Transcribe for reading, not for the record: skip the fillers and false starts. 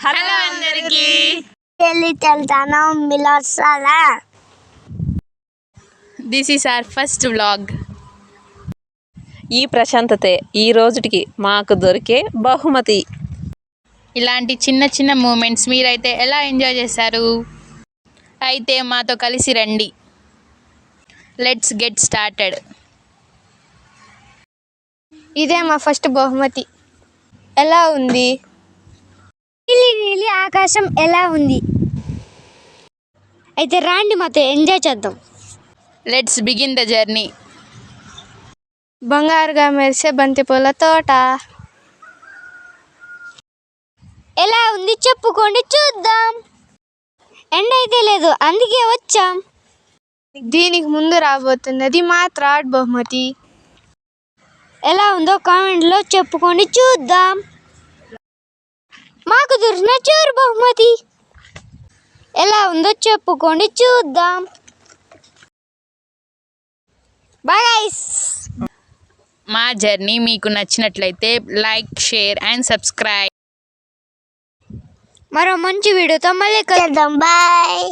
Hello అందరికి వెళ్తాను మిలసాలా. This is our first vlog. ఈ ప్రశాంతతే ఈ రోజుటికి మాకు దొరికే బహుమతి. ఇలాంటి చిన్న చిన్న మూమెంట్స్ మీరైతే ఎలా ఎంజాయ్ చేశారు? అయితే మాతో కలిసి రండి. Let's get started. ఇదే మా ఫస్ట్ బహుమతి. ఎలా ఉంది? నీలి ఆకాశం ఎలా ఉంది? అయితే రాండి మాతో ఎంజాయ్ చేద్దాం. Let's begin the journey. బంగారుగా మెరిసే బంతిపూల తోట ఎలా ఉంది చెప్పుకోండి చూద్దాం. ఎండ అయితే లేదు, అందుకే వచ్చాం. దీనికి ముందు రాబోతున్నది మా థర్డ్ బహుమతి. ఎలా ఉందో కామెంట్లో చెప్పుకోండి చూద్దాం. మాకు దొరికిన చివరి బహుమతి ఎలా ఉందో చెప్పుకోండి చూద్దాం. Bye guys. మా జర్నీ మీకు నచ్చినట్లయితే లైక్, షేర్ అండ్ సబ్స్క్రైబ్. మరో మంచి వీడియోతో మళ్ళీ కలుద్దాం. బాయ్.